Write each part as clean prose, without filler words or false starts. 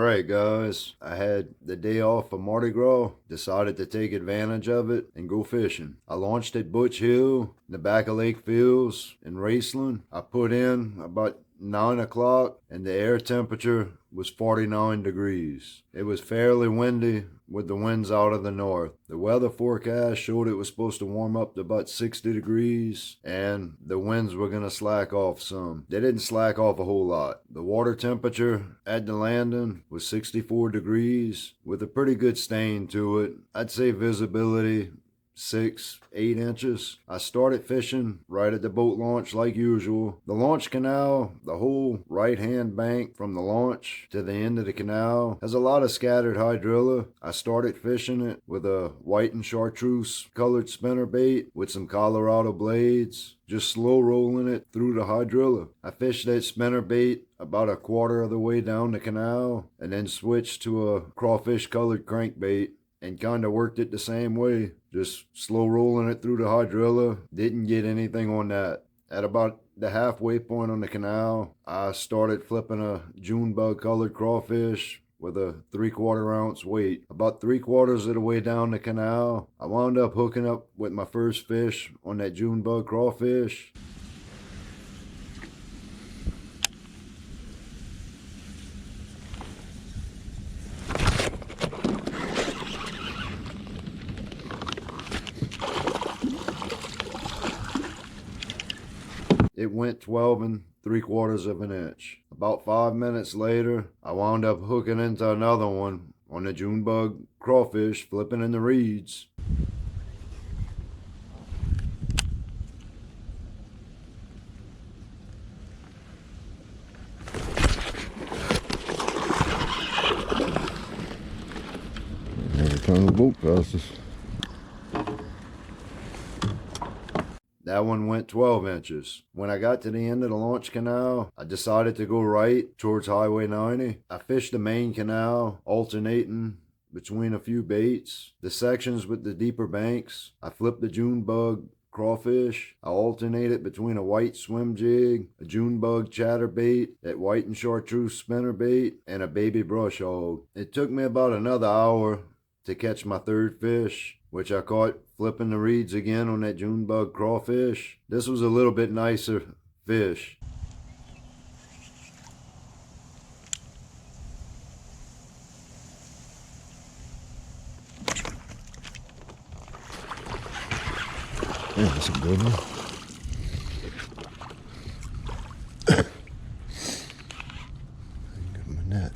Alright guys, I had the day off for Mardi Gras, decided to take advantage of it and go fishing. I launched at Butch Hill, in the back of Lake Fields in Raceland. I put in about 9 o'clock and the air temperature was 49 degrees. It was fairly windy with the winds out of the north. The weather forecast showed it was supposed to warm up to about 60 degrees and the winds were going to slack off some. They didn't slack off a whole lot. The water temperature at the landing was 64 degrees with a pretty good stain to it. I'd say visibility 6-8 inches. I started fishing right at the boat launch like usual. The launch canal, the whole right hand bank from the launch to the end of the canal, has a lot of scattered hydrilla. I started fishing it with a white and chartreuse colored spinner bait with some Colorado blades, just slow rolling it through the hydrilla. I fished that spinner bait about a quarter of the way down the canal and then switched to a crawfish colored crankbait and kind of worked it the same way, just slow rolling it through the hydrilla. Didn't get anything on that. At about the halfway point on the canal, I started flipping a June bug colored crawfish with a 3/4 ounce weight. About 3/4 of the way down the canal, I wound up hooking up with my first fish on that June bug crawfish. It went 12 3/4 of an inch. About 5 minutes later, I wound up hooking into another one on the June bug crawfish, flipping in the reeds. Every time the boat passes. That one went 12 inches. When I got to the end of the launch canal, I decided to go right towards Highway 90. I fished the main canal, alternating between a few baits. The sections with the deeper banks, I flipped the June bug crawfish. I alternated between a white swim jig, a June bug chatterbait, that white and chartreuse spinner bait, and a baby brush hog. It took me about another hour to catch my third fish, which I caught flipping the reeds again on that June bug crawfish. This was a little bit nicer fish. Yeah, that's a good one. Give him a net.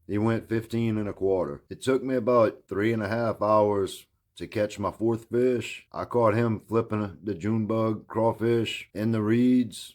He went 15 1/4. It took me about 3.5 hours to catch my fourth fish. I caught him flipping the June bug crawfish in the reeds.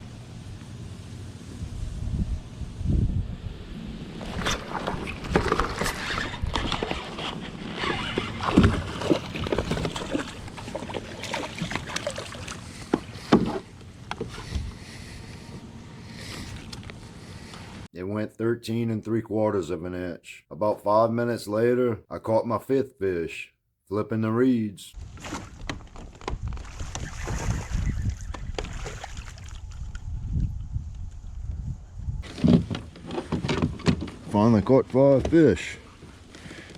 It went 13 3/4 of an inch. About 5 minutes later, I caught my fifth fish, flipping the reeds. Finally caught 5 fish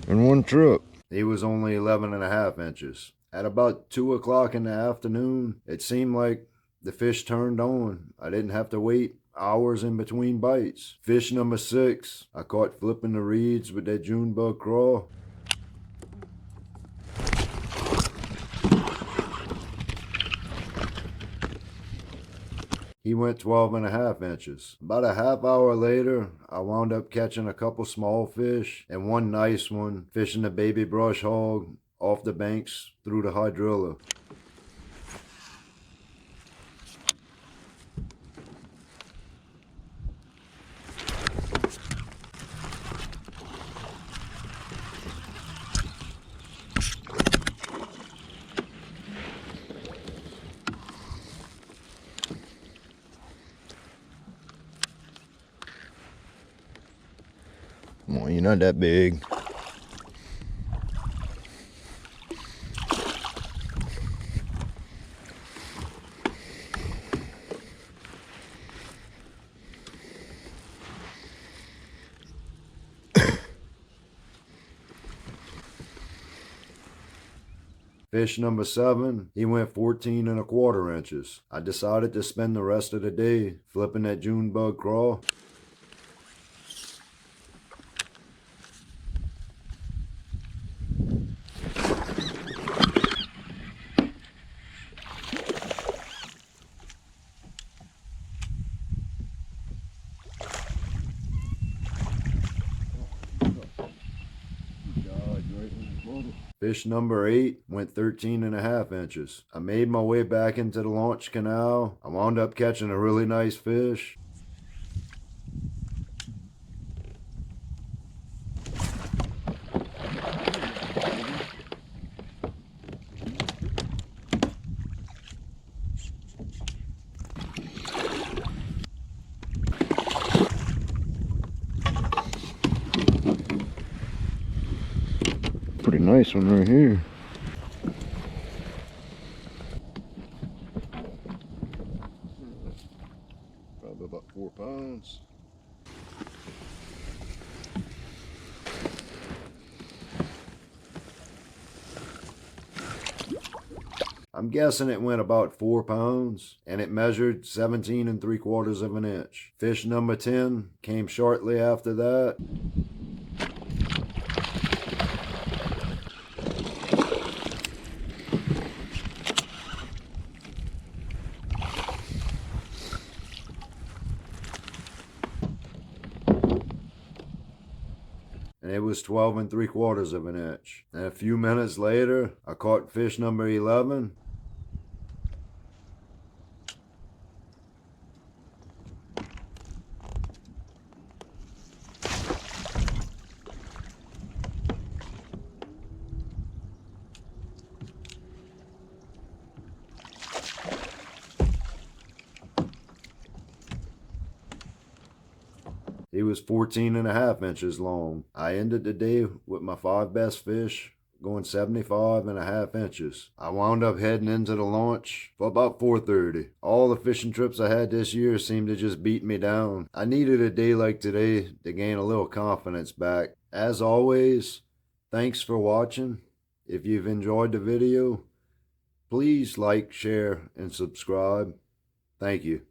in one trip. He was only 11.5 inches. At about 2 o'clock in the afternoon, it seemed like the fish turned on. I didn't have to wait hours in between bites. Fish number 6, I caught flipping the reeds with that June bug craw. He went 12.5 inches. About a half hour later, I wound up catching a couple small fish and one nice one, fishing the baby brush hog off the banks through the hydrilla. Well, you're not that big. Fish number 7, he went 14 1/4 inches. I decided to spend the rest of the day flipping that June bug craw. Fish number 8 went 13 1/2 inches. I made my way back into the launch canal. I wound up catching a really nice fish. Pretty nice one right here. Probably about 4 pounds. I'm guessing it went about 4 pounds, and it measured 17 3/4 of an inch. Fish number 10 came shortly after that. And it was 12 3/4 of an inch. And a few minutes later, I caught fish number 11. He was 14 1/2 inches long. I ended the day with my 5 best fish going 75 1/2 inches. I wound up heading into the launch for about 4:30. All the fishing trips I had this year seemed to just beat me down. I needed a day like today to gain a little confidence back. As always, thanks for watching. If you've enjoyed the video, please like, share, and subscribe. Thank you.